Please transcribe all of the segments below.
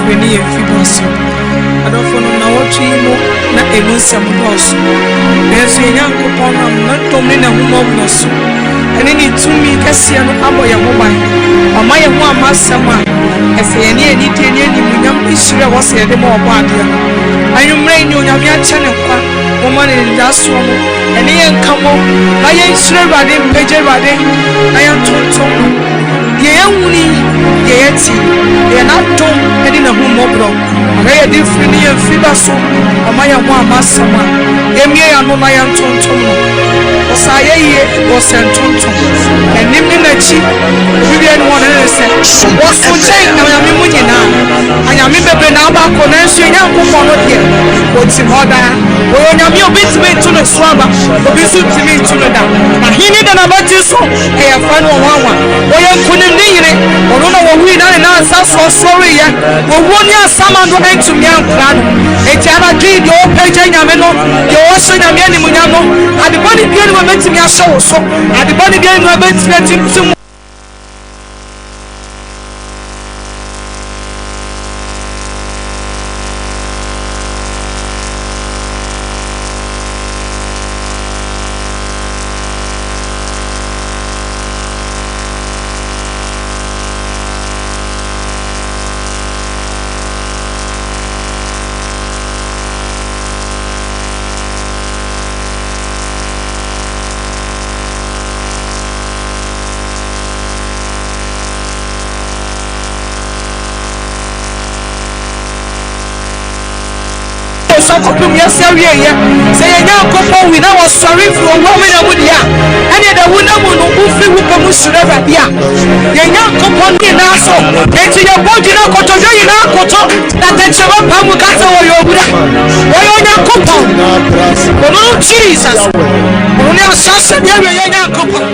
freni fiboso adofo no na wotwimo na enunsam boso yesu Nyankopon na tomne na humobnoso ene ni tumi kase no aboye moban ama ye ho amasama efe ye ne eni tie ne munyam isire wose ye de mo obo ade ayumre ni onyame a chane kwa moma ne daso mo ene ye nkamo na ye isire rade peje rade na ye tonto ye ewuni ye yeti ye na tom ene na humobro aga ye di freni ye fibaso ama ye ho amasama emie ya no na ye tonto no osaye ye osentonto enim ni nachi bibia ni wona nese osunchen na nyame mu nyina anyame bebe na aba ko na nsu Nyankopon no de oti hoda wo nyame obitime to no swaba obisu timi to no da na hini da na bati so e ya fa no wanwa wo ye kunim ni yire ono na wo wi na na asaso sorry ya wo woni asama ndo entumi ankra no e tiara di de o peje nyame no de o so nyame ni mu nyamo ade body bi ni betimi asho so ade body bi ni betimi atim kopum yesa wie ye se ye Nyankopon wi na wo sorry for wo we na mu dia ene da wu na mu no bu fi wu ko mu sure rabi a ye Nyankopon ni na so enti ye boji na koto jo yi na koto na teche ba pa mu ka se wo yo bura wo yo Nyankopon oh Jesus wo ni asase dia we ye Nyankopon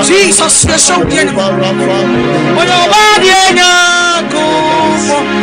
Jesus na so dia ni wo yo ba dia Nyankopon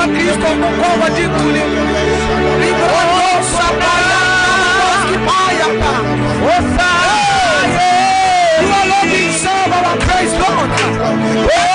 Kristo mkoa jikuni. Librano sabaya kipaya pa. Osaye. You are Lord, we serve our praise Lord.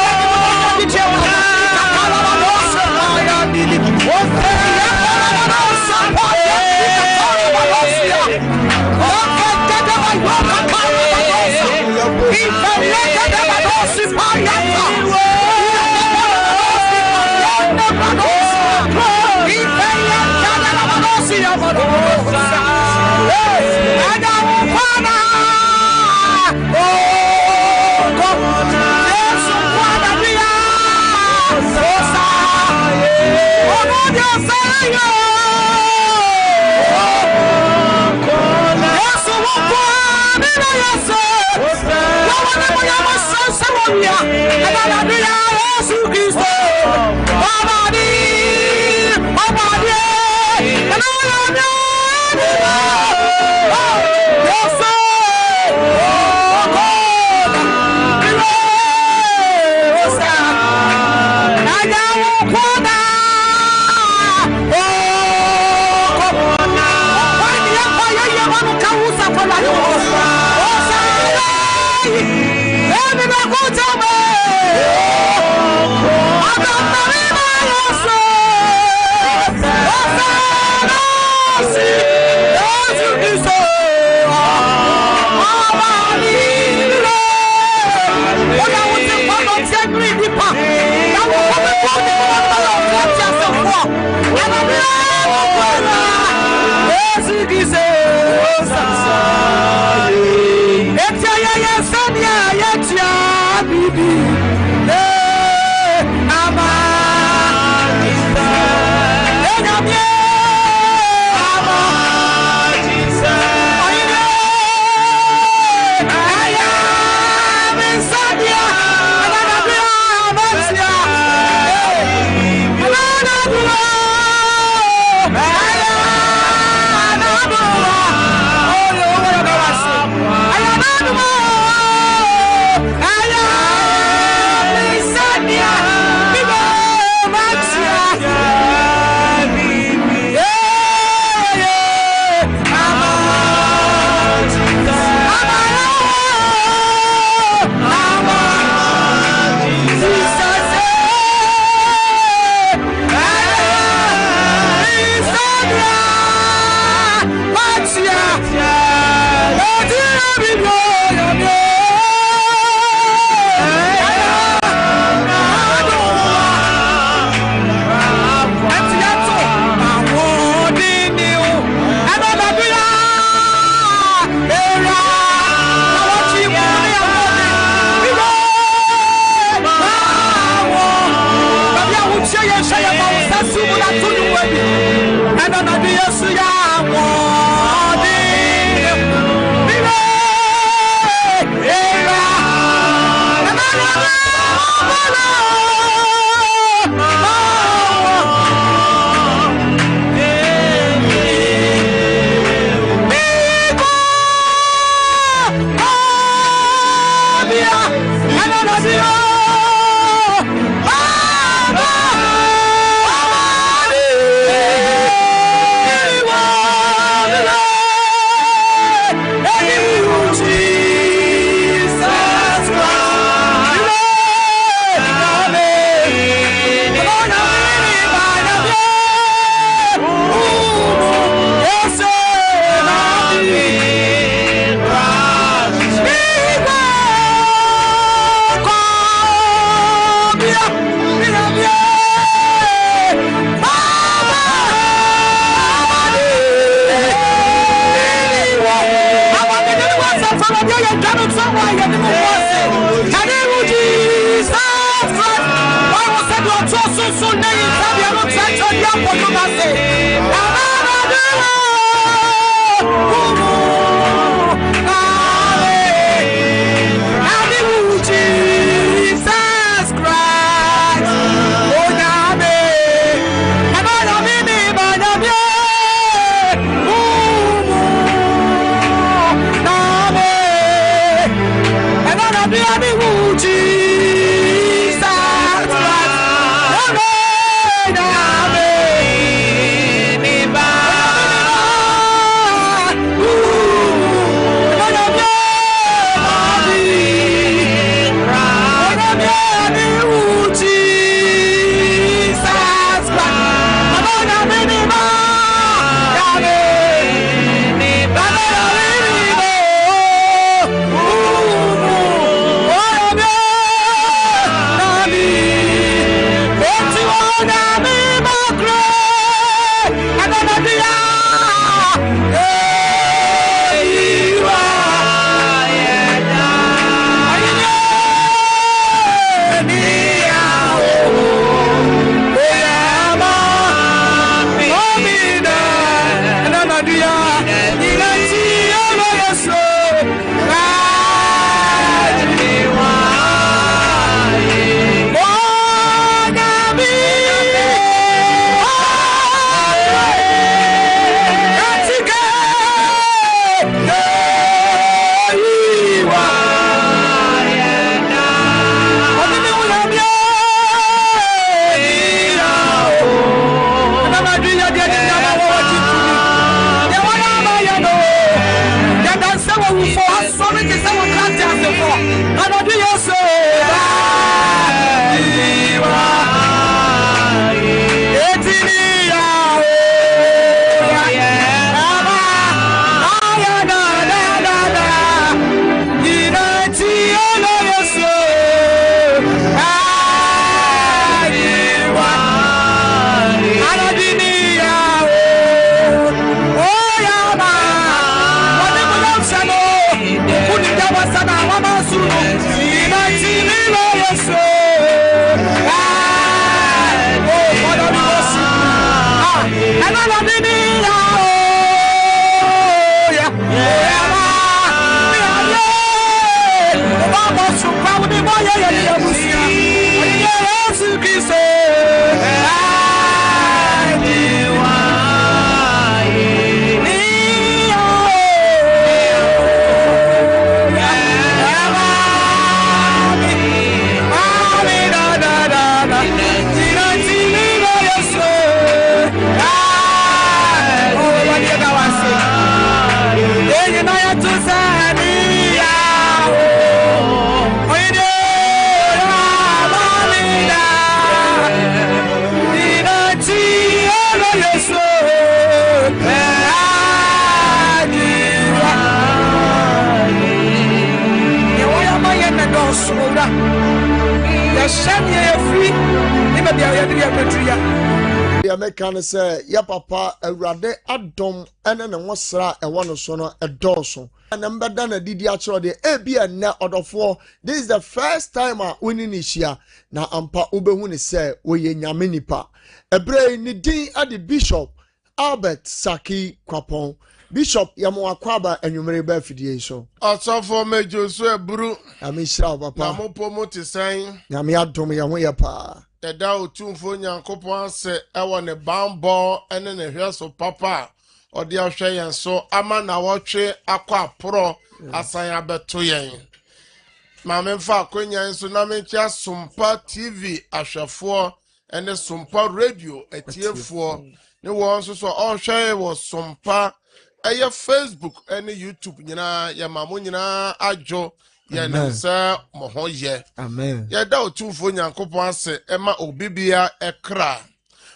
Pedria. Ya meka ne say ya papa awurade adom ene ne nwosra ewo no so no edoso. Na mbeda na didi a kiro de ebi enne odofo. This is the first time woni ni hia na ampa ubehu ne say oye nyame nipa. Ebre ni din ade Bishop Albert Saki Kwapon. Bishop yamo akwaba enwumere ba fidie so. Asofo mejo so eburu. Ami shira papa. Na mopo moti san. Nyame adom ya ho ye pa. Eda otumfo nyankopon ase ewo ne bambo ene ne hweso papa. Odi ahwe yen so ama na wotwe akwa aporo asan abeto yen. Ma memfa akonya so na mencha Sumpa TV ahwefo ene Sumpa radio etiefo. Ne won so ohwe wo Sumpa eye Facebook ene YouTube nyina ya mamu nyina ajo ya nsa moho ye. Amen. Ya da otumfo nyankopon ase ema obibia ekra.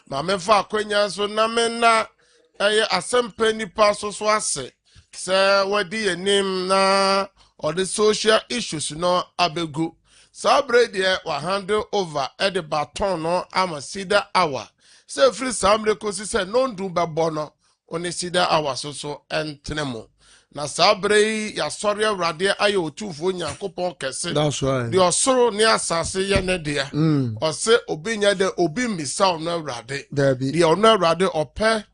Ma memfa akonya so na menna eye asempa nipa so ase se wadi yenim na or the social issues no abegu. Sabre de wa handle over at the baton no amasida hour. Se free samre kosi se non do bebono oni sida hour so entenemo. Na sabre ya sorry awrade ayo otufo nyankopon kese. That's right. The osoro ni asase ye ne dia. O se obi nya de obi misa no awrade. There be. The ono awrade ope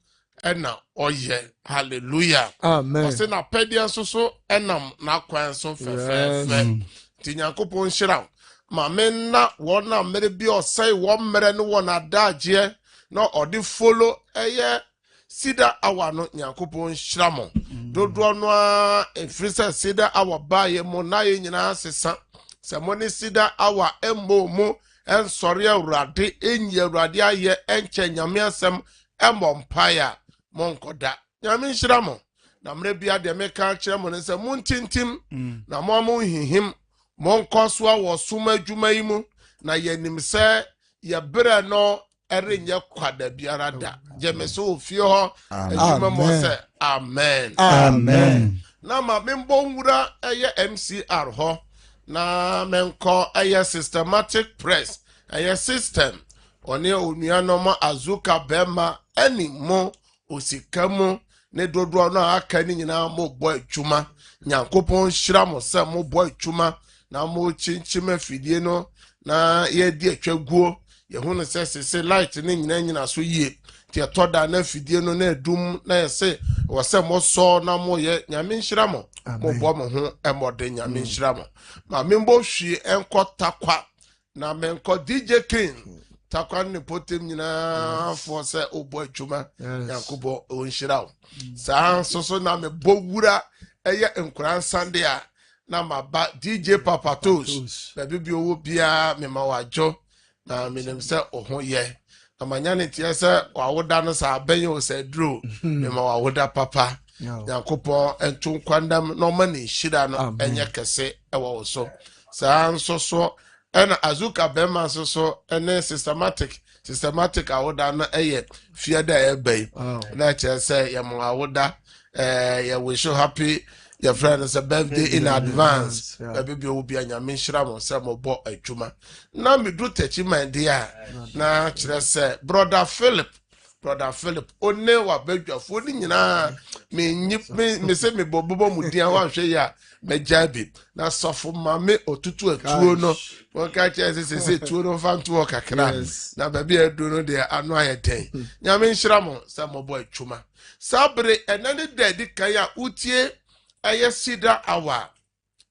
ena oye. Hallelujah. Amen. O se na pedia so enam na kwan so fe. Ti nyankopon hira. Ma menna wona mere bi osai wo mere no wona daje no odi follow eye sida awa no nyankopon hira mo. Dodo no a efrisa sida awa baye mo na ye nyina sesa. Se mo ni sida awa emmo mo en sori awrade enyi awrade aye enche nyame asem embompaya monkoda. Nyame hira mo. Na mere bia de meka kire mo ne se muntintim na mo hihim monkoso a suma adwuma yi mu na yenim se ye bere no erenye kwada biara da jemese ofie ho adwuma mo se amen Amen. na ma membo nwura eye MCR ho na menko eye systematic press eye system one onua no ma azuka bema ani mo osikamu ne dodo no aka ni nyina mo boy adwuma nyankopon hira mo se mo boy adwuma na mo chinchime fidie no na ye di atwaguo ye hu no se light ne nyina so yie ti etoda na fidie no na edum na ye se wo se mo so na mo ye nyame nhira mo mo bo mo ho emode nyame nhira mo ma membo hwie enko takwa na menko DJ King takwa ne potem nyina fo se obo atwuma yakobo o nhira wo sa so na me bo wura eye enkran sande a na maba DJ Papatos baby bi owo bia me ma wajo na menem se ohun ye na manyane tie se wawoda no sa abenye o se dro me ma wawoda papa yankopon entun kwandam no mani shida no enye kese ewo so sa nso ena azuka bema so ene systematic awoda no eye fiada ebei na tie se ye ma wawoda ye wish you happy your friend is a birthday in advance. Baby will be a nyamishram some bo adwuma. Na me do techi man dia na kire say brother Philip one wa bedwa fo ni nyina me say me bobo mu dia wa hwe ya me jabi na sofo mame otutu atuo no won ka kire say tuo no fa nto kakra na baby edu no de anu ayeden nyamishram some bo adwuma sabre enani dedi kan ya utie eye sida awa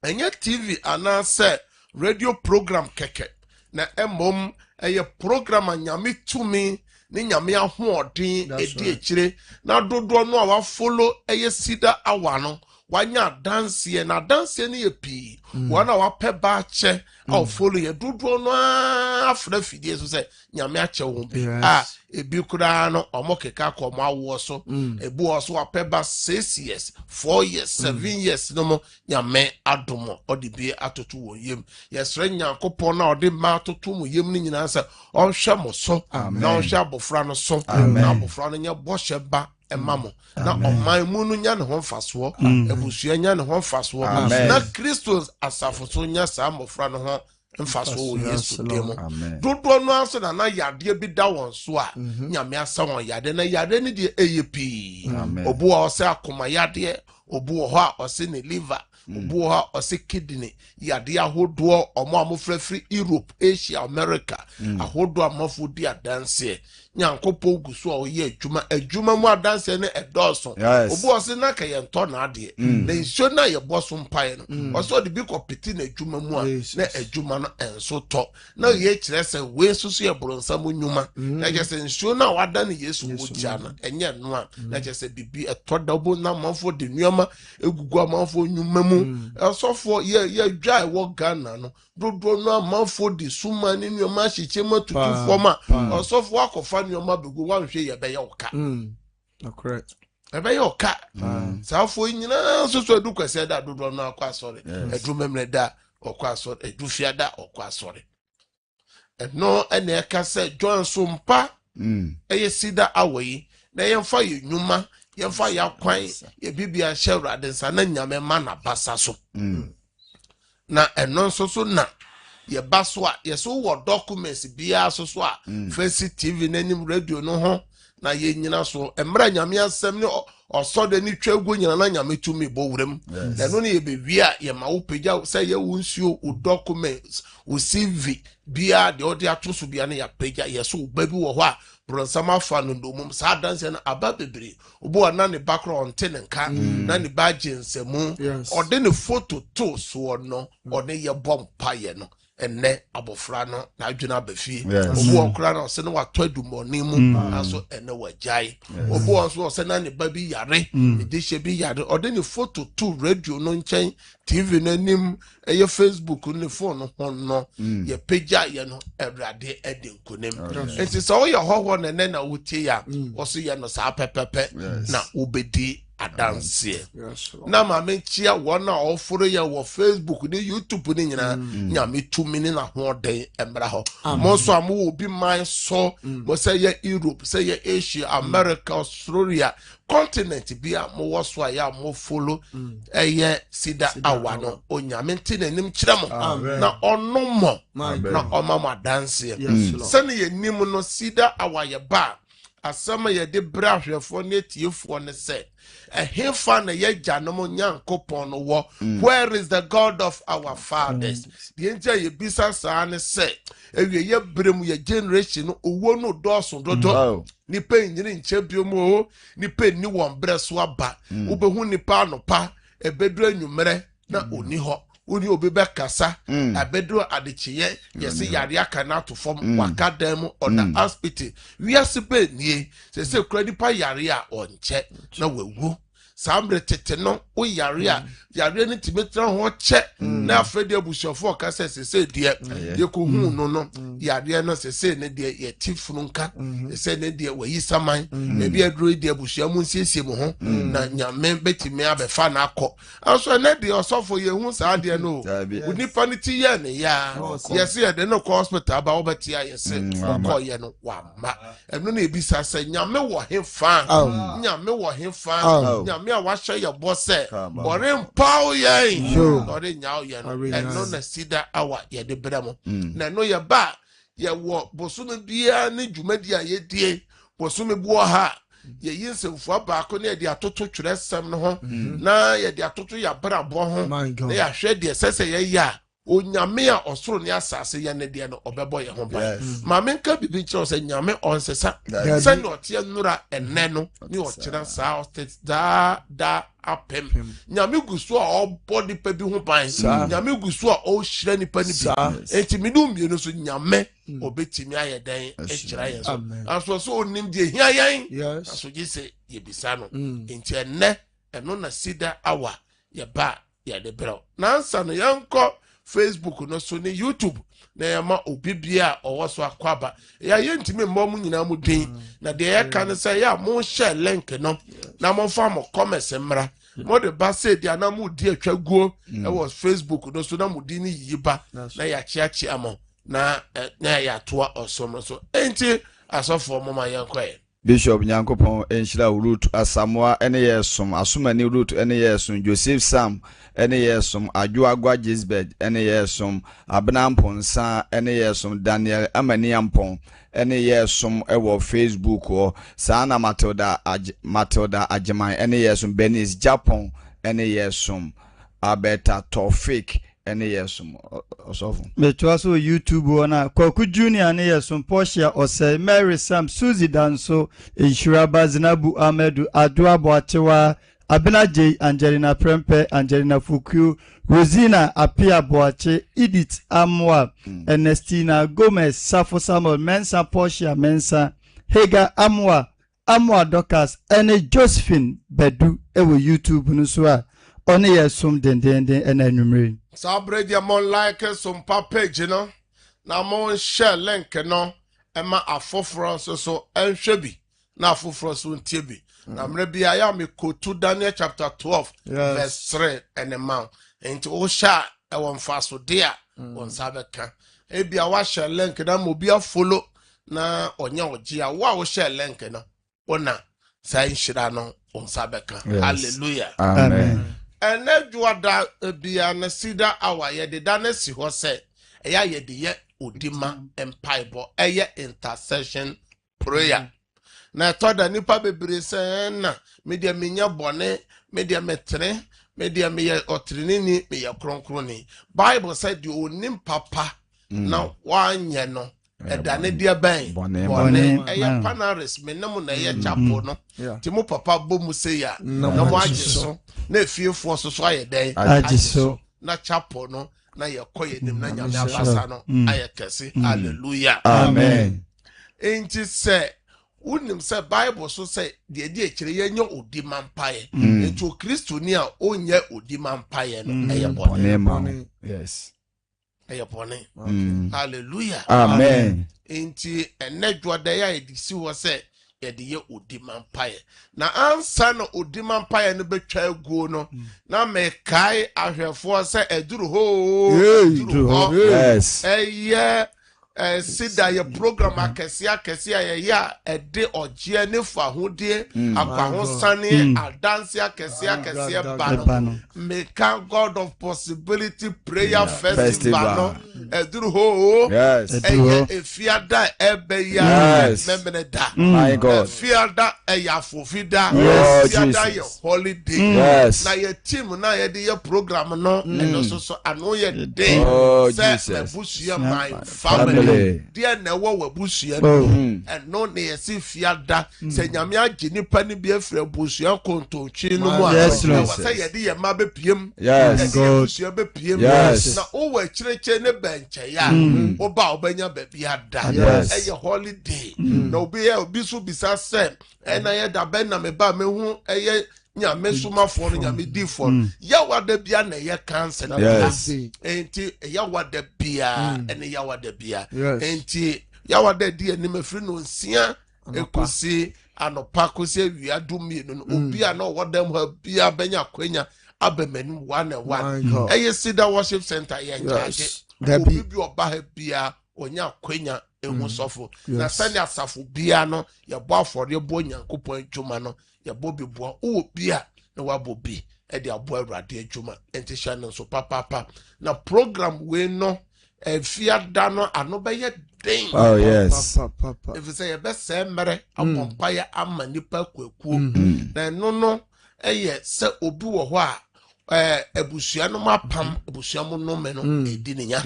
enye TV anase radio program keke na emom eye program anyame tumi ni nyame ahoodin edi ekire na dodo no awa follow eye sida awa no wanya dance na dance ni epi wana wa peba che au follow ye dodo no afra fidie so se nyame ache wo bi ebi kura no omokeka ko mo awo so ebu oso wa peba 6 years 4 years 7 years no mo nyame adomo odibi atoto wo yem yesre nyankopon na odi ma atoto mo yem ni nyina se onhwe mo so na onhwe abofra no so na abofra no nya bohye ba emamo na oman mu no nya ne ho mfaso ebusua nya ne ho mfaso na Christos asafo so nya sa amofra no ho mfa so wo Yesu demo dodo no aso na yade bi da won so a nyame asa won yade na yade ne de eyepi obu a ose akoma yade obu ho a ose ne liver obu ho a ose kidney yade ahodo omo amofrafri Europe Asia America ahodo amafo di adanse nyankopo guso a oye adwuma mu adanse ne edoso obu ose na ka ye nto na ade na nso na ye boso mpae no ose odi bi kopiti na adwuma mu a na adwuma no enso to na ye kire se we susu ye bronsa mu nyuma na je se nso na wada ne Yesu wutia na enye no a na je se bibi etodobo na manfo de nuama egugu amanfo nyuma mu esofo ye dwa wo Ghana no dodo no amanfo de suma ne nuama hyeche matutu foma osofo akofa nuama begu wanhwe ye be ye oka correct ebe ye oka safo nyina soso edu kwese da dodo no akwa sori edu memre da okwa sori edu fia da okwa sori no ene eka se John Sumpa eye sida awoyi na yemfa ye nyuma yemfa ya kwan ye bibia hye nsa na nyame ma na basa so na eno so na ye baso a ye so wo documents bia so a Face TV nanim radio no ho na ye nyina so emra nyame asem ne osode ni twagwo nyina na nyame tumi bo wurem na no ne ye bewi a ye ma wo pagya say ye wonsuo o documents o CV bia de odi atoso bia ne ya pagya ye so ba bi wo ho a bronsama fa no domum sa danse na aba bebre obo na ne background tenenka na ne badge nsemu ode ne photo to so no ode ye bompa ye no enne abofra no na adwena bafie obo okra na se no wato adumoni mu aso enne wajai obo onso se na ne ba bi yare edihye bi yare ode ne photo to radio no nchen TV nanim eye Facebook ne phone ho no ye pagya ye no Ewrade edenkonem enti so ye hoho ne na wutie ya oso ye no sa pepepe na obedi adanse na ma menchia wona oforo ya wo Facebook ni YouTube ni nyina nyame tumi ni na hoden emra ho mo so amu obi man so mo say ya Europe say ya Asia America Australia continent bia mo wo so ya mo follow eye sida awano onyame nti nanim kire mo na ono mo na omama adanse se ne yenim no sida awaye ba asama ye de brahwefo ne tiefo ne se hefa na ye janom nyankopon no wo where is the God of our fathers the enja ye bisa saa ne se ewie ye brem ye generation owo no doso dodo ni pe nyini nche biomo ni pe ni won breso aba obehu ni pa no pa ebedu anwumere na oni ho uni obi be kasa abedu adechiye yesi yare aka na to form wakadam on the hospital we asibe nie se kura pa yare a onche na wawu sambre tete no o yare a yare ni timetra ho che na afede abushofo kasa se die ye ko hu no yare no se ne die ye tifunu nka se ne die wayi saman e bi aduro die abusha mu nsiesie mu ho na nyame betimi abefa na akọ aso ne die osofo ye hu sa die no unipa ni ti ye ne ya yesi ye de no hospital ba obeti ya yesi ko ye no wa ma eno na ebisa se nyame wo hefa nyame wo hefa nyame a wa hye ye bose ore mpaw ye ore nyaaw ye no eno na sida awa ye de bramo na no ye ba ye wo bosume bia ne dwumadi a ye die bosume buo ha ye yinsemfu abaako na ye de atoto twerɛsɛm no ho na ye de atoto ya brabo ho na ya hwɛ de sese ye ya onyame a osoro ne asase ye ne de no obɛbɔ ye ho ba ma menka bibi kyerɛ sɛ nyame onsesa sɛ ne ɔte nura enne no ne ɔkyerɛ saa da apem nyame guso a obodi pa bi ho ban nyame guso a o hyira nipa ni bi enti midum bi no so nyame obetimi ayeden ekyira yen so aso so onim de hia yen aso gise ye bisa no enti enne eno na sida awa ye ba ye de bro na ansa no yanko Facebook no so ne YouTube na yama obibia owoso akwaba ya yentimi mbom nyina mu den na de ya kan say ya mo share link no na mo fa mo comment mra mo de ba say dia na mu di atwaguo e was Facebook no so na mu di ni yiba na ya chiachia mo na ya toa osom so enti asofo mo ma yanko e Bishop Nyankopon enhyira root Asamoah ene yesom Asomani root ene yesom Joseph Sam ene yesom Adwoagwa Gisbert ene yesom Abnamponsa ene yesom Daniel Amaniampon ene yesom ewo Facebook o Sana Matilda Ajeman ene yesom Benis Japon ene yesom Abeta Tofik ene yesom osofu metwaso YouTube ona Kwaku Junior ne yesom Portia Osei Mary Sam Suzy Danso Inshuraba Zinabu Amedu Aduabo Atewa Abena J Angelina Prempe Angelina Fuku Rosina Apia Boache Edith Amwa Ernestina Gomez Safo Samuel Mensa Portia Mensa Hega Amwa Dokas ene Josephine Bedu ewo YouTube nso one yesom dendenden ena numere Sabredi amon like some page no na mon share link no ema afoforo so enhwebi na afoforo so ntiebi na mre bia ya me kotu Daniel chapter 12 verse 3 and man enti o share e won faso dia won sabeka e bia wa share link na mo bia follow na onya ogia wa share link no ona sai nhira no on sabeka hallelujah amen. Enedwada bia na sida awa ye de da na si ho se eya ye de ye odima empaibo eye intercession prayer na toda nipa bebre se na media menya bone media metre media me otrinini me ye kronkroni Bible said the onim papa na wanye no eda ne dia ben bone eye panaris menam na ye chapo no ti mo papa bomu se ya na mo agiso na efiefo so aye den agiso na chapo no na ye koye nim na nyame abasa no aye kese hallelujah Amen. Enti se unim se Bible so say de de ekire ye nya odi mampaye enti Kristo ni a onye odi mampaye no eye bone Yes. eye bone hallelujah Amen. Enti enedwada ya edisi wo se ye de ye odi mampaye na ansa na odi mampaye no betwa aguo no na me kai ahwefo se eduru ho Yes. eye sida ye program akesi ya ede oje ne fa hodie akahosane adanse akesi ba make God of possibility prayer festival no eduru ho eye efiada ebe ya memene da My God. efiada eya fofida efiada ye holiday na ye team na ye de ye program no eno so ano ye day say mebusia my family dia na wo wabusia no eno na ye si fiada se nyame agi nipa ni bi afra busia kontochi no mu a say ye de ye ma be piem busia be piem na o wa kireche ne benche ya oba obanya ba biada eye holiday na obi so bisa se ena ye da ben na me ba me hu eye nyame suma fo no nyame di fo ya wada bia na ye cancer na enti ya wada bia ene ya wada bia enti ya wada di anim afri no nsia ekosi anopa kosi awia dumie no obi a na wada mu bia benya kwanya abemani 1 eye sida worship center ye nyaje obi bi oba ha bia onya kwanya ehu sofo na sani asafo bia no ye bo afore bo nyankopon adwuma no ye bo bi bo o bia na wabo bi e de abo awrade adwuma enti sha no so papa na program we no fiada no ano be ye den if say ye be se mere abompa ya ama nipa kwakuo na no eye se obi wo ho a ebusua no mapam ebusua mo no me no edi ninya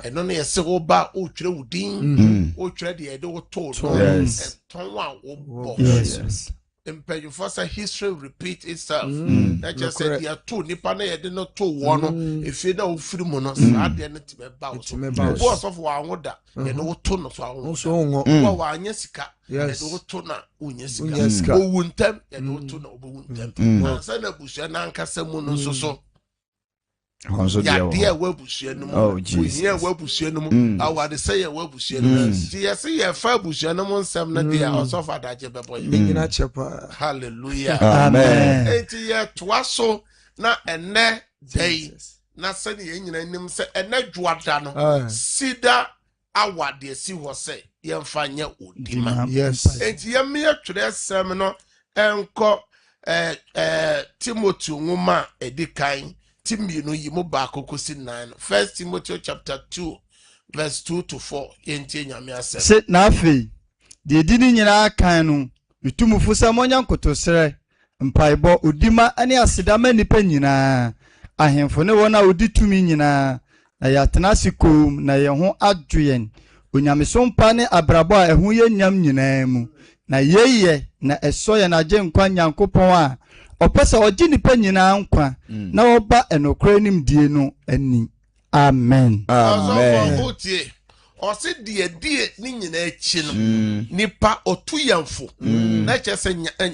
eno na yese wo ba o twere wudin o twere de ede wo to no ton wa wo bo impede for say history repeat itself that just said there two nipa na yede no to wo no efi na wo firi mo no sa de no tibe ba wo so wo so fo anwoda ye no wo to no so anwo wo wa anya sika ye no wo to na unya sika wo wuntem ye no wo to na wo wuntem ansa na busua na nkasa mu no so ya de wa busua no mu ye wa busua no mu awade say ye wa busua no mu ti ye say ye fa busua no mu nsem na de also fa daje bebo nyina chepa hallelujah amen enti ye twaso na ene day na se ne ye nyina nim se ene dwada no sida awade si ho se yɛmfa nyɛ odima Yes. enti yɛmmea twerɛsɛm no ɛnkɔ Timothy nwoma edi kan Timienu yi mu baako kosi 9 First Timothy chapter 2 verse 2 to 4 yɛntie nyame asɛm se na afei deɛ di ne nyinaa kan no metumufo sɛ mɔnya nkotosrɛ mpaebɔ odima ne asedama nnipa nyinaa ahemfo ne wɔn a odi tumi nyinaa na yɛatena ase koom na yɛn ho adwo yɛn onyamesompa ne abrabɔ a ɛho yɛ nyam nyinaa mu na yɛyɛ na ɛsɔ yɛn agye nkwa Nyankopɔn a ɔpɛ sɛ ɔgye nnipa nyinaa nkwa na wɔba ɛnokora nimdie no ani amen ɔse die ne nyinaa akyi no nipa ɔto yɛmfo na kyerɛ sɛ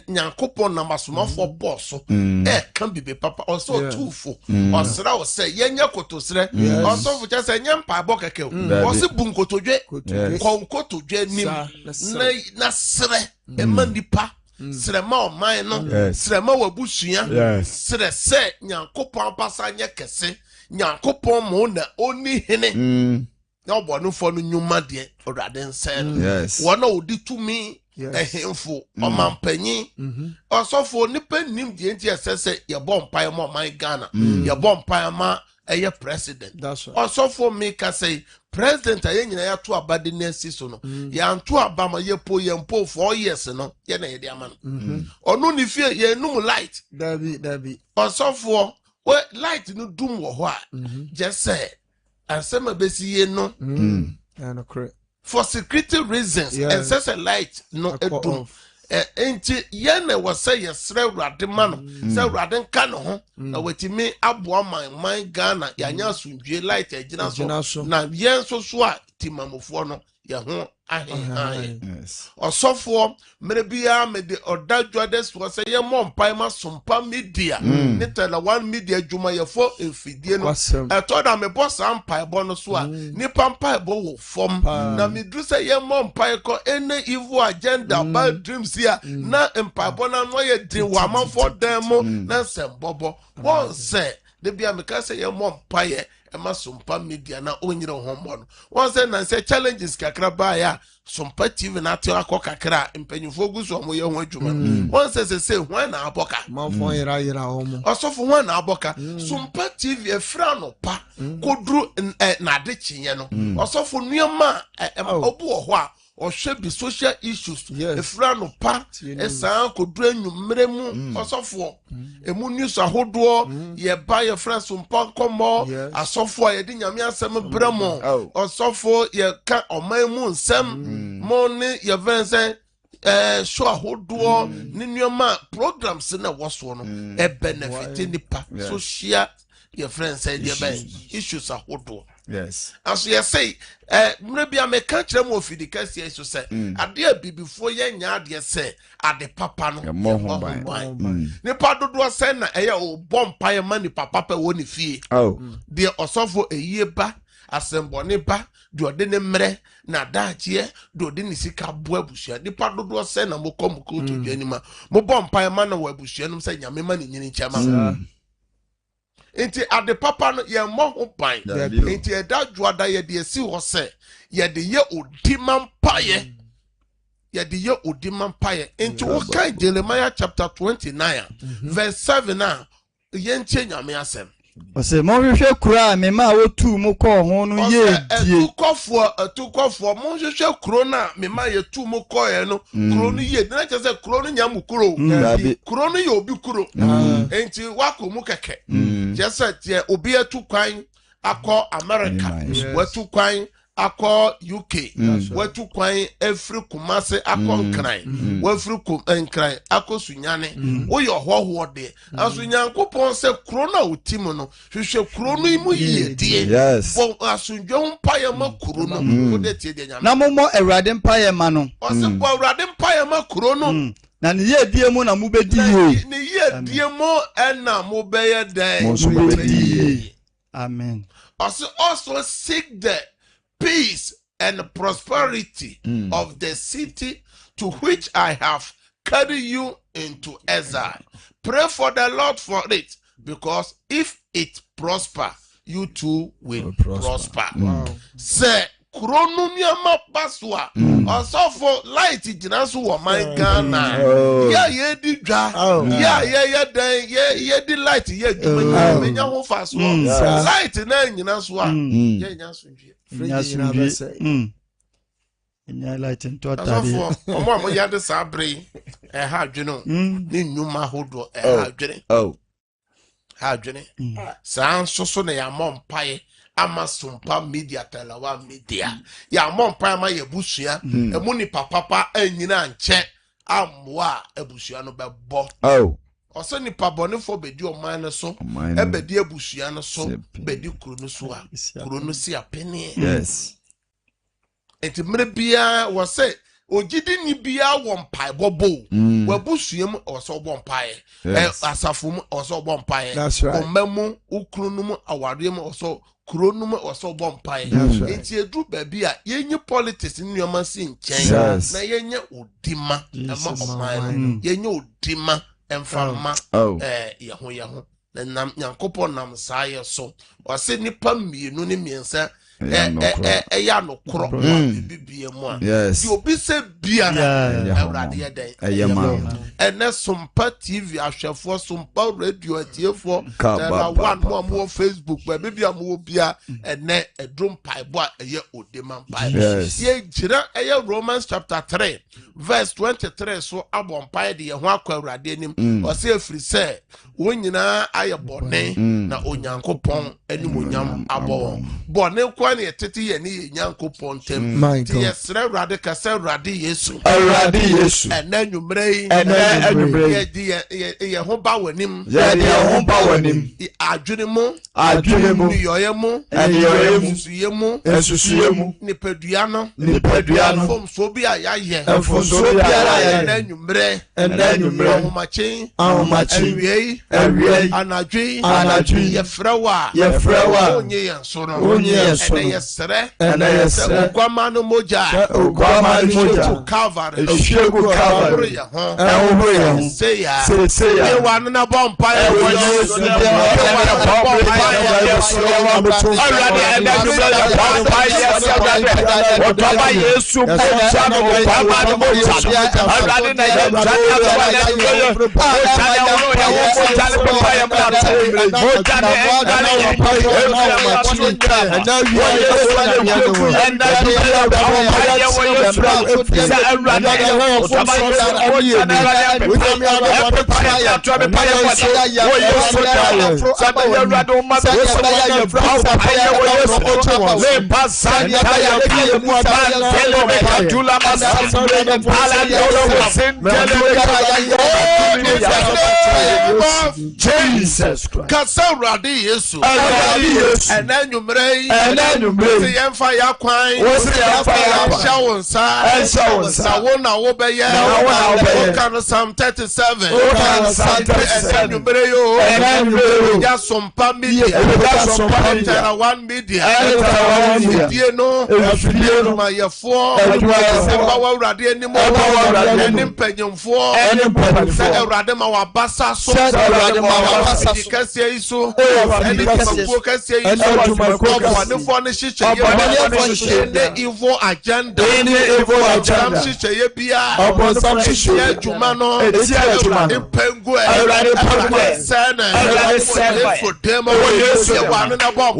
Nyankopɔn nam asomafoɔ bɔɔ so ɛka bibi papa ɔsɛ ɔtuufo ɔsra wo sɛ yɛnyɛ kotosrɛ ɔsɔfo kyerɛ sɛ nyɛ mpaebɔ kɛkɛ ɔse bu nkotodwe kɔ nkotodwe anim na serɛ ɛma nipa serɛ ma ɔman no serɛ ma wabusua serɛ sɛ Nyankopɔn apasa nyɛ kɛse Nyankopɔn ma wo na ɔni hene na ɔbɔnefo no nnwuma deɛ ɔwurade nsɛn no wɔn a ɔdi tumi ɛhemfo ɔmampanyin ɔsɔfo nipa nim deɛ nti ɛsɛ sɛ yɛbɔ mpaeɛ ma ɔman Ghana yɛbɔ mpaeɛ ma ɛyɛ president ɔsɔfo meka sɛ president a yɛn nyinaa yɛato aba de n'asi so no yɛanto aba ma yɛmpo 4 years no yɛna yɛde ama no ɔno ne fie yɛnum light dabi ɔsɔfo light no dum wɔ hɔ a gye sɛ asema besi no for security reasons and such a light no edum enti yene was say yesre Awurade ma no say Awurade nka ne ho na watimi aboa man Ghana yanya asundwe light agina so na yen so a timamofo no ye ho ahen osofo mere bia me de odadwa des wo say ye mo mpai ma sompa media ne tele one media dwuma ye fo efidie no eto da me boss ampai bo no so a ni pampai bo wo fom na me du say ye mo mpai ko any evil agenda bad dreams here na mpai bo na no ye din wa manfo dan mo na sembobo won say de bia me ka say ye mo mpai ema sompa media na onyire hombo no won say na say challenges kakra ba ya sompa TV na te akọ kakra mpanyufo gu so mo ye ho adwuma won say hwan na aboka manfo yira homo osofo hwan na aboka sompa TV efra no pa kodru na de chinye no osofo nuama obu ho a ɔhwɛ bi social issues efra no pa esan kodru anwumre mu ɔsɔfo emu news ahodoɔ ye ba ye friends sompa komo asɔfo a ye de nyame asɛm brɛmo ɔsɔfo ye ka ɔman mu nsɛm mo ne ye vense show ahodoɔ ne nneɛma programs na wɔso no benefit nipa social ye friends say ye ba issues ahodoɔ. Yes. As you say, maybe I may catch them off the case. Yes, you say, a dear before young yard, yes, say, at the papa no more. The part do a send a bomb pie money, papa won't fee. Oh, dear Osofo a year back, as some bonipa, do a dinner mere, na that year, do didn't see cab webusha. The part do a send a more come to Jenima, more bomb pie man webusha, and say, Yamman in Chama. Enti ade papa no ye mo ho ban enti eda dwoada ye de esi ho se ye de ye odiman paye enti wo kan Jeremiah chapter 29 verse 7 na ye ntie nyame asem ose mo hwehwe kura me ma wotu mu ko ho no ye die atukofo mo hwehwe kuro na me ma ye tu mu ko ye no kuro no ye na che se kuro no nyam kuro kuro no ye obi kuro enti wako mu keke je se tie obi atu kwan akọ America watu kwan akọ UK watu kwan every Kumase akọ nkran wafri nkran akọ Sunyane wo ye hoho de aso Nyankopon se kuro na otim no hwehwe kuro no imu ye die bo asundwo mpaye ma kuro no wo de tie de nyame na momo Awurade mpaye ma no o se bo Awurade mpaye ma kuro no na ne ye die mu na mo bedi ye ne ye die mu na mo be ye den amen also seek the peace and prosperity of the city to which I have carried you into exile. Pray for the Lord for it, because if it prosper, you too will prosper. Say, kronu niama baswa osofo light gina so wo man Ghana ya ye di dwa ya dan ye di light ye dwuma menya ho faso light na nyina so a ye nya so dwie nya light nto tare omo ya de sabre ha adwene ni nyuma hodo ha adwene ha adwene san so na ya mompae amasumpa media telewa media ya mompae ma ye busua emu ni papa anyina nche amwa ebusua no bebo ose ni pabonefo bedi oman ne so ebedi ebusua no so bedi kuro no so a kuro no si apene yes enti mere bia wo se ogidi ni bia wo mpai bobo wabusuam oso bo mpai asafum oso bo mpai omemu ukrunum awarem oso kronum oso bo mpai enti edu baby a yenye politics ni nyoma si nchen na yenye odima ama oman yenye odima emfama yeho na nam Nyankopon nam saye so wase nipa mienu ne miensa ya no kro bibie mu a di obi se bia na awrade ye den ene Sumpa TV ahwefo Sumpa radio atiefo na one mo Facebook ba bibia mo bia ene edrum paibo a ye odema paibo ye gira eye Romans chapter 3 verse 23 so abon pai de ye ho akwa awrade nim o se afiri se wonyina aye bone na Onyankopon anim onyam abo bone kwa na etete ye ni Nyankopon tem ti ye sre awrade ka se awrade Yesu ena nwumrei ye di ye ho ba wanim adwene mu yoyemu esusuyemu nipadua no fom so bi ayaye ena nwumre ahomachi awiei anadwi ye frewa onye yenso no ena yesre ogwama no moja Calvary say ya you want na bompa Jesus Kasawrade Yesu and then you pray and fire kwine shawonsa wona obeye kan Psalm 37 and you pray yo just Sumpa media one media you know my for awrade animo enim panyemfo awrade ma wabasa so kasi iso eni kapo kasi iso one for ne shiche ye evil agenda shiche ye bia shiche juma no pengu sana for them ye wan na bomb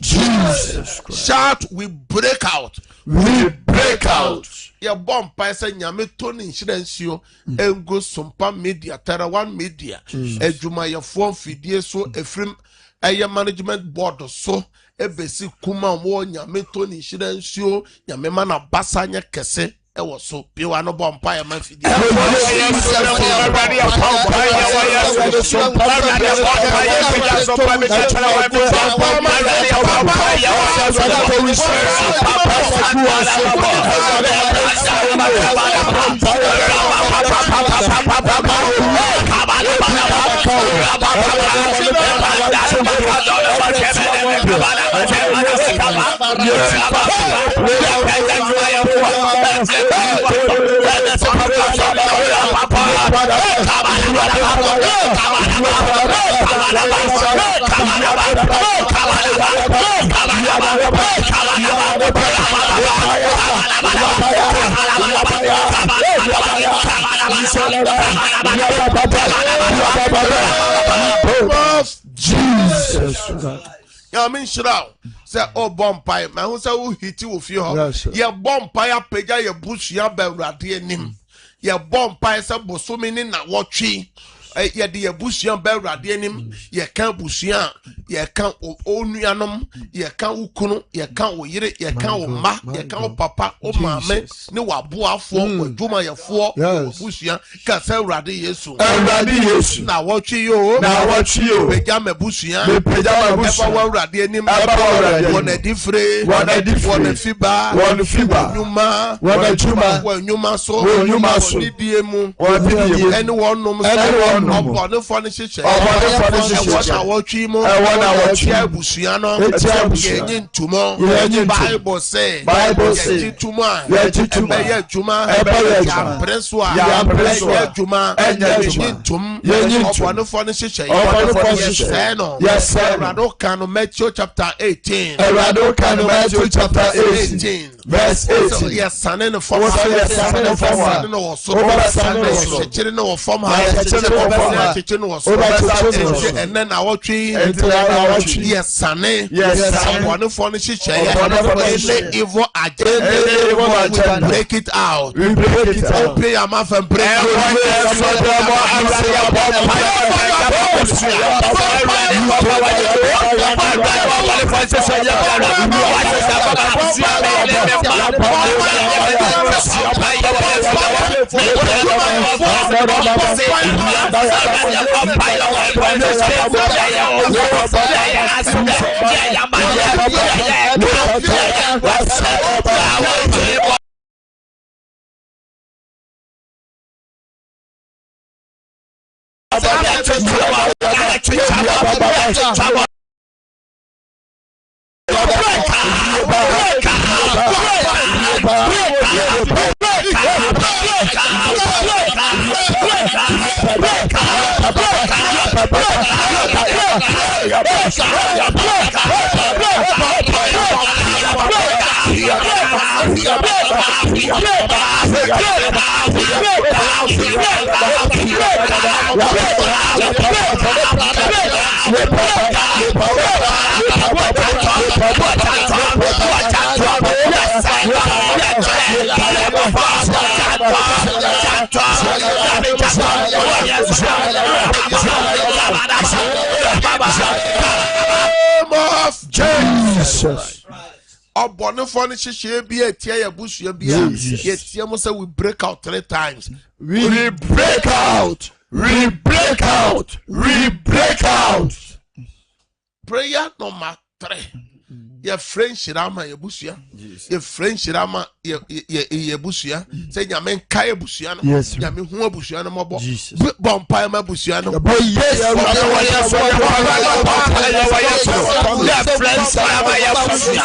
Jesus. Shout, we break out. We break out. Your bomb paisa nyame Tony Insurance Engo Sumpa Media, Terra One Media, Ejuma your phone fidie so Efrim Aya Management Board so Ebesi Kuma wo nyame Tony Insurance nyame mana basanya kese ewo so piwa no bomb paia man fidie. Jesus. I mean, shroud. Say, oh, bompire. My who say, who hit you with your ya bompire, pega your bush, ya berradi nim. Ya bompire, some bosumini na watching. Ya dear bush, ya berradi nim. Ya can't bushia, ya can't onuanum, ya can't ukunu, ya can't yere, ya can't ma, ya can't papa, oh, mamma, no abua for, Juma ya for, bushia, can say radi yesu. Now watch you, now watch you, pejama bushia, pejama bushia, radi nim, one a different, one a fiba, Numa, one a juma, one Numa so, Diemu, anyone upon the furniture, what I watch him, I want to watch Busiano, tomorrow, Bible say, Juma, Juma, Juma, upon the furniture, yes, Radokano Matthew chapter 18, Radokano chapter 18. Verse 18. Yes, son in the form of and then our tree, yes, son, yes, one furniture, evil agenda, break it out, open your mouth and break Jesus. Obonefo ne hihye bi etia ya busua bi a yetia mo say we break out 3 times. We break out. We break out. We break out. Prayer number 3. Your French rama ya busua. Your French rama ya busua. Say nyame nkai busua no. Nyame hu busua no mobo. Bompa ma busua no. Yes. Your French rama ya busua.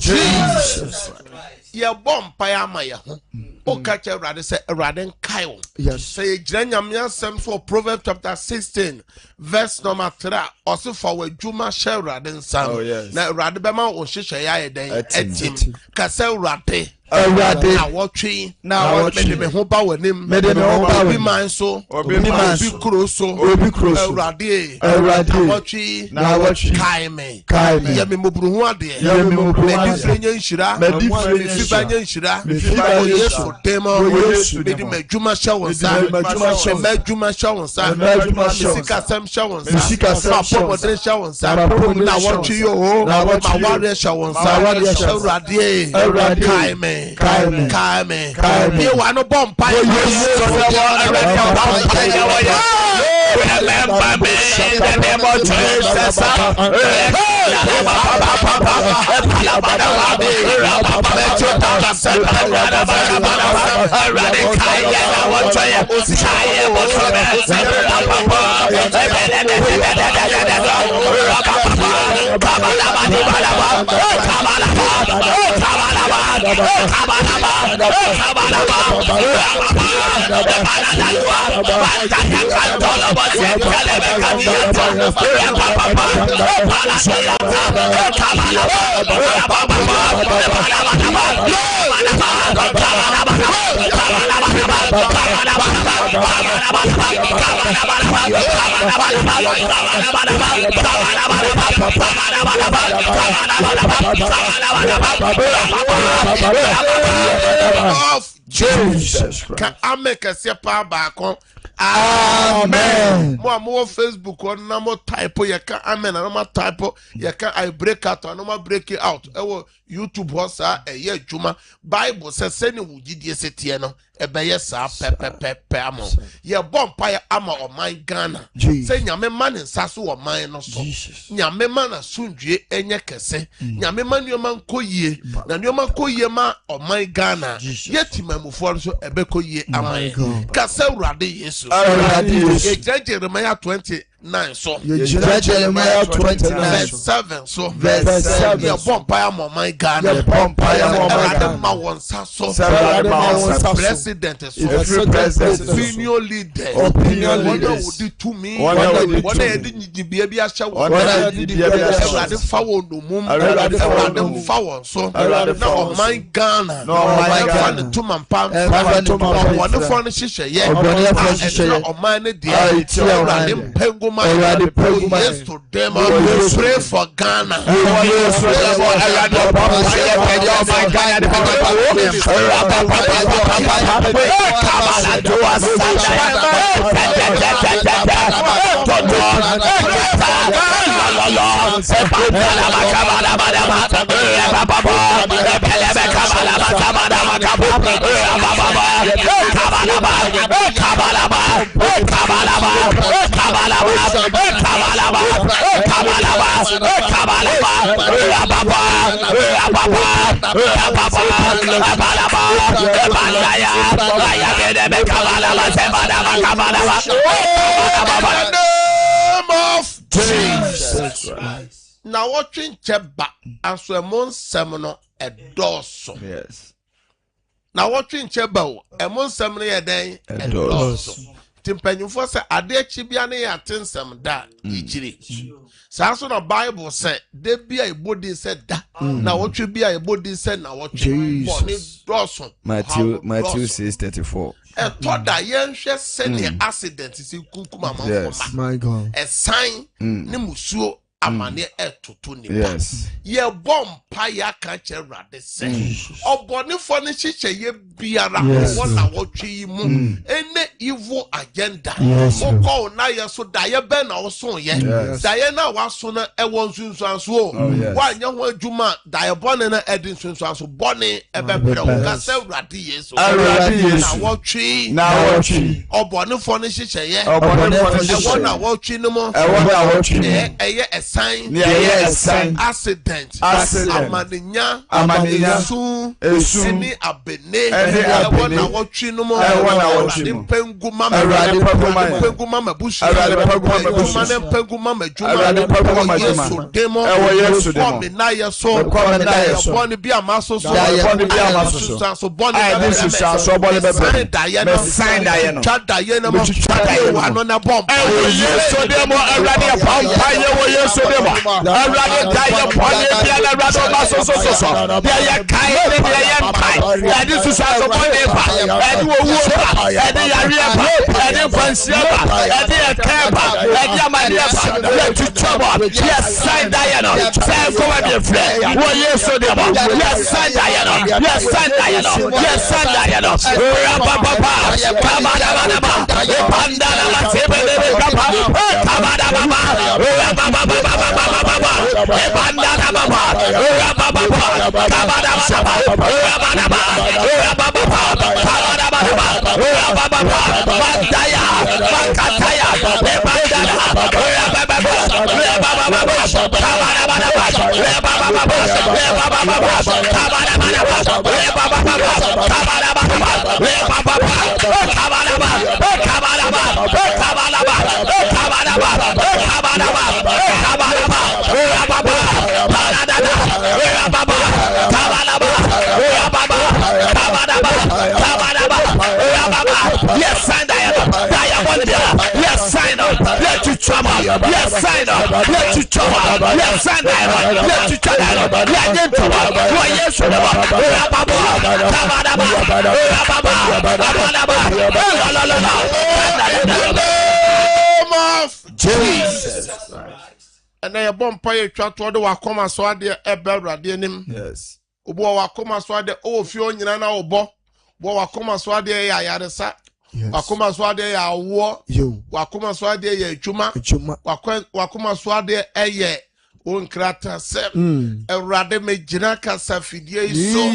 Jesus. Ye bomb paya maya ho. O catch a radi say raden kayo. Yes. Say Jeremiah sem for Proverbs chapter 16, verse number 3. Also for we Juma share raden sam. Oh yes. Na radi bema o shisha ya den etim. Kase radi. Awurade na wɔtwe wɔtwe me ho ba w'anim mede me ho ba obi w'anim man so obi man so obi kuro so Awurade na wɔtwe kae me yɛ me moburu ho ade yɛ me moburu ho ade me frenya nhyira Medi frenya me fiba nya nhyira o Yesu demo mede madwuma hyɛ wo nsa me madwuma hyɛ wo nsa me sika sam hyɛ wo nsa ma pomodre hyɛ wo nsa na wɔtwe yo ma ware hyɛ wo nsa Awurade kae me Kaime. You want to bump pipe. Remember me in the name of Jesus. Of Jesus Christ. Can I make a sepa back on? Amen. Mo Facebook on no typo. You can amen. No more typo. You can I break out. No more break it out. YouTube was a year Juma. Bible says sending wujidi setieno. Ebeye sa pepe amo. Ye bompire ama o my Ghana. Say nyame man nsaso o man no so. Nyame man asundwe enye kese. Nyame man nyoman koyie. Na nyoman koyie ma o my Ghana. Yeti mamufo so ebe koyie amai. Kase urade Yesu. Urade Jeremiah 29 so. Jeremiah 29 verse 7 so. Verse 7. Ye bompire mo my Ghana. Ye bompire mo my Ghana. Ma wonsaso. President every president opinion leader leaders would to me what I didn't be a show what I did foul no mum foul so now my Ghana no my Ghana to man pam one for the shisha yeah on mine dear Penguma yes to them pray for Ghana Kabala do us Jesus Christ. Now watching Cheba as we mon semono a doso. Yes. na wɔtwe nkyɛ ba o ɛmo nsɛm no yɛ dɛn ɛdɔɔso nti mpanyimfoɔ sɛ ade akyi bia ne yɛ ate nsɛm da yikyiri saa so na Bible sɛ de bia ebodi sɛ da na wɔtwe bia ebodi sɛ na wɔtwe bɔne dɔɔso Matthew 6:34 ɛtɔ da yɛnhwɛ sɛnea accident si kunkum amanfo ma ɛsan ne musuo amane ɛtoto nipa yɛ bompa ya ka kyerɛ Awurade sɛ ɔbɔnefo ne hyehyɛ yɛ biara wɔ na wɔtwe yi mu ene evil agenda wokɔ na yɛ so da yɛ bɛ na wɔso yɛ da yɛ na waso na ɛwɔ nsunsuanso o wanyɛ ho adwuma da yɛ bɔne na ɛdi nsunsuanso bɔne ɛbɛbrɛ wo ka sɛ Awurade Yesu na wɔtwe ɔbɔnefo ne hyehyɛ yɛ ɛwɔ na wɔtwe no mu ɛyɛ sign accident amaninya sini abene na wɔtwe no mo ɛwɔ penguma ma busu penguma ma juma Yesu demo ɛwɔ na yeso bɔne bi amaso so sign da ye no chada mo wa no na bomb ɛwɔ Yesu demo Awurade pampa ye wɔ Yesu demo Awurade da ye bɔne bi na Awurade ma so dia ye kai dia ye kai ɛde susu bɔne ba ɛde owu ba ɛde yare ba ɛde kwansia ba ɛde ɛka ba ɛde amane ba ɛde tutuba yes sign da ye no say ko wa be frɛ wɔ Yesu demo yes sign da ye no yes sign da ye no yes sign da ye no papa kabada panda na tebe de kapa kabada yes, sign up. Yes, sign up. Let you trauma. Yes, sign up. Let you trauma. Yes, sign up. Let you trauma. Let you trauma. Yes, Jesus. And then a bomb pay chat to the Wakoma Swadi Ebel Radianim. Yes. Ubo Wakoma Swadi, oh, Fiona Obo. Wakoma Swadi Yaresa. Wakoma Swadi ya war. Wakoma Swadi ya Juma. Wakoma Swadi eye. Unkrata se Awurade me gyina kasa fidie so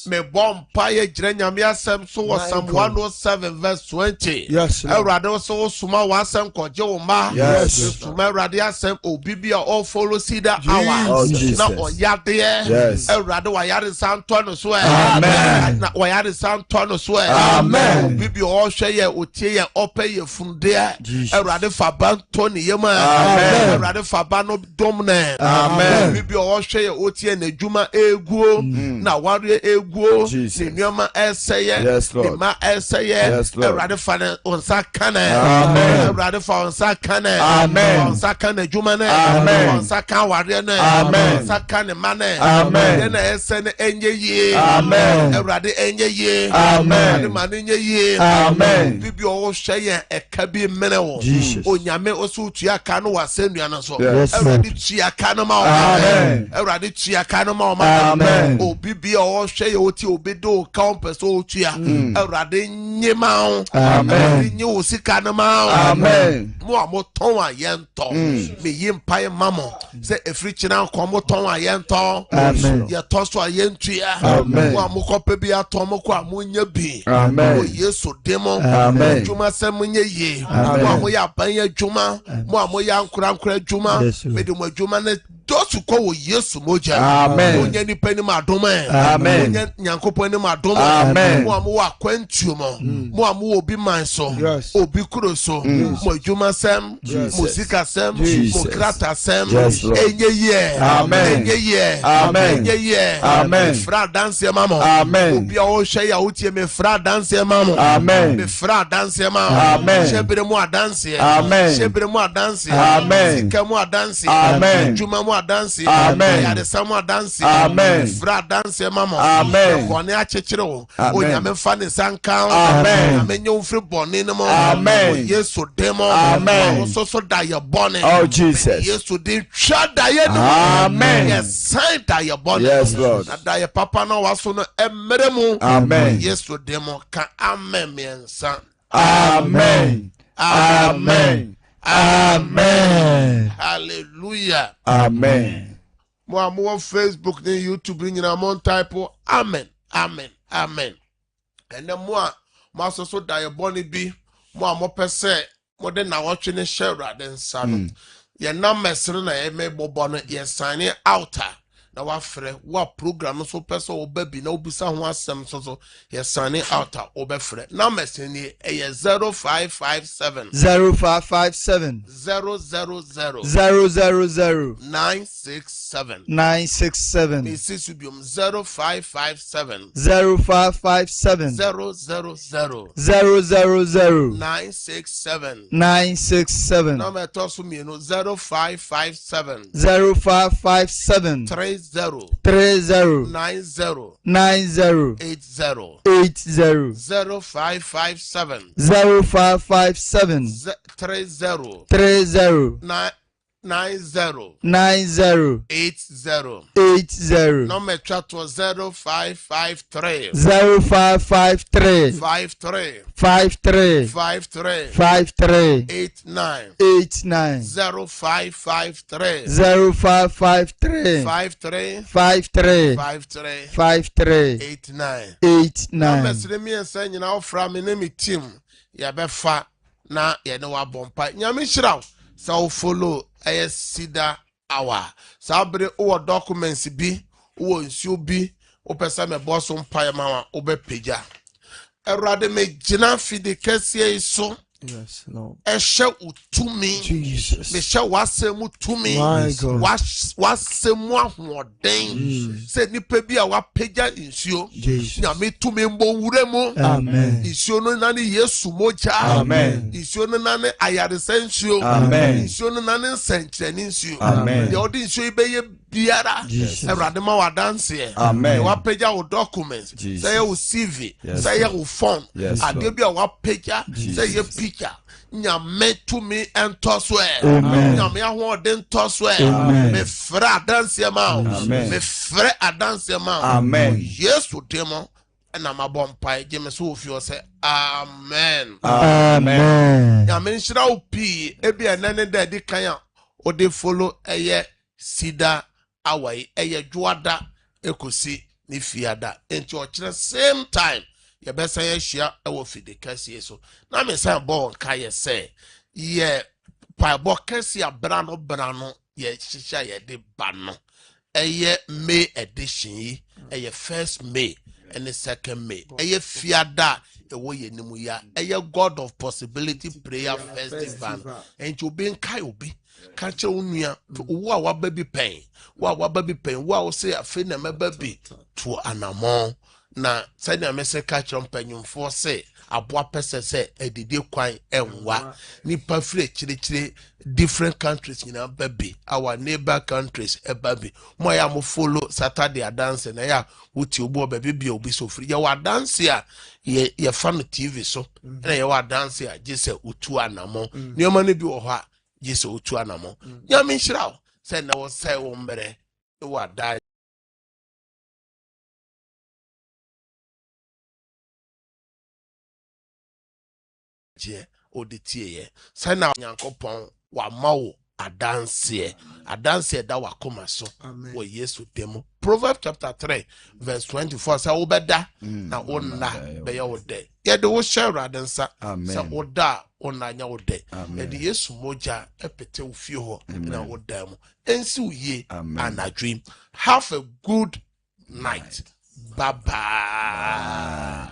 me bom paye gyina nyame asem so wo Psalm 107 verse 20 yes Awurade so suma wasem koje wo ma yes suma Awurade asem obibia all follow see that hour na oyade Awurade wa yare santo no so amen na wa yare santo no so amen obibia o hwe ye otie ye ope ye funde Awurade fa banto ne yema amen Awurade fa ba no dom amen bibi o hwe ye otie na dwuma eguo na ware eguo ne nyoma eseye ne ma eseye Awurade fa ne onsa kana amen Awurade fa onsa kana amen onsa kana dwuma ne amen onsa kan ware ne amen onsa kan ma ne amen na ese ne enye yie amen Awurade enye yie amen ma ne enye yie amen bibi o hwe ye eka bi mene wo onyame osu tua ka no wasennua no so Awurade tua ka no ma amen Awurade tua ka no ma amen obibia o hwe ye oti obedo ka on peso tua Awurade nyema o amen nyi o sika no ma amen mo amoton ayento me yimpa mamo se efrichina ko amoton ayento amen ye toso ayentua mo amokope bi atom ko amonya bi o Yesu demo amen juma se munye ye mo amoya ban ya juma mo amoya nkura juma me de mo juma ne those who call Yesu moja. Amen. Onye ni peni madome. Amen. Onye nyankopo ni madome. Amen. Mo amu wa kwentumo. Mo amu obi manso. Yes. Obi kuroso. Mo juma sem. Musika sem. Mo krata sem. Enye ye. Amen. Enye ye. Amen. Enye ye. Amen. Fra dance mamo. Amen. Obi a o hwe ya utie me fra dance mamo. Amen. Me fra dance mamo. Amen. Shebre mu adanse. Amen. Shebre mu adanse. Amen. Sika mu adanse. Amen. Juma mu adanse. Amen. Yade samu adanse. Amen. Fra dance mamo. Amen. Kone akyekyere wo. Amen. Onyame fa ne sanka. Amen. Amenye ofri bone ne mo. Amen. Yesu demo. Amen. Wo so da ye bone. Oh Jesus. Yesu din twa da ye no. Amen. Yes, sign da ye bone. Yes, Lord. Na da ye papa na waso no emere mu. Amen. Yesu demo ka amen miensa. Amen. Amen. Amen. Hallelujah. Amen. Mo amu Facebook ni YouTube ni na mo type amen. Amen. Amen. And then mo so da ye bone bi mo amopese mo de na wotwe ne share de nsa no. Ye na mesre na ye me bobo no ye sign out. Na wafre wa program so person obabi na obisa ho asem so ye sign out obefre na mesre ni 0557 0557 000 000 967 967 Mississippium 0557 0557 000 000 967 967 na me to so mi no 0557 0557 30 30 90 90 80 80 0557 0557 30 30 90 90 80 80 no me twa to 0553 0553 53 53 53 53 89 89 0553 0553 53 53 53 53 89 89 mesre mi ensa nyina ofra me ne mi team ya befa na ye ne wa bompa nyame hiraw sa follow sida awa sabre o documents bi o nsuo bi o pesa me boss mpa ma wa o be peja erade me gina fide kese so. Yes, Lord. Eshe utumi. Jesus. Meshe wasemu tumi. My God. Wasemu ahoden. Se nipa bi a wapeja nsuo. Jesus. Nyame tumi mbo wuremu. Amen. Nsuo no nane Yesu moja. Amen. Nsuo no nane ayaresa nsuo. Amen. Nsuo no nane nsenkyerene nsuo. Amen. De odi nsuo ibeye biara. Jesus. Erade ma wadanse. Amen. Wapeja wo documents. Jesus. Say wo CV. Yes, Say wo phone. Yes, Ade Lord. bi a wapeja. Jesus. Say ye picture. Nyame tumi entoswe. Amen. Nyame ahode ntoswe. Amen. Me fra adanse ma. Amen. Me fra adanse ma. Amen. Yesu demo na mabompa je me so ofio se amen. Amen. Nyame nshira opi ebi enene da di kan a o de follow eye sida awai eye dwoada ekosi ni fiada enti o kire same time ye besa ye hia ewo fide kase so na me san bo nka ye se ye pa bo kase brano ye hihia ye de ba no eye May edition yi eye first May and the second May eye fiada ewo ye nimu ya eye God of Possibility Prayer Festival enti obi nkai obi ka che onua wo a wababi pen wo a wababi pen wo a wo se afi na mababi to anamon na sɛnea mese ka kyerɛ mpanyimfoɔ sɛ aboa pɛsɛ sɛ adidi kwan enwa nipa fire kyirikyiri different countries nyina baby our neighbor countries baby mo ya mo follow Saturday dance na ya wuti obo baby bia obi so free ya wa dance a ye fa no TV so na ya wa dance a gise utu anamo nioma ne bi wo hɔ a gise utu anamo nyame nhyiraw sɛ na wo sɛ wo mbere wa da je oditie ye sana nyankopon wa mawo adanseɛ da wakoma so Amen. wɔ yesu demo. Proverbs chapter 3 verse 24 sɛ wobɛda na wonna bɛyɛ wo dɛ yɛde wo hyɛ awurade nsa sɛ woda a wonna nyɛ wo dɛ yɛde yesu mogya ɛpete wo fie hɔ na woda mu ɛnsi wo yie anadwo. Have a good night. Bye bye.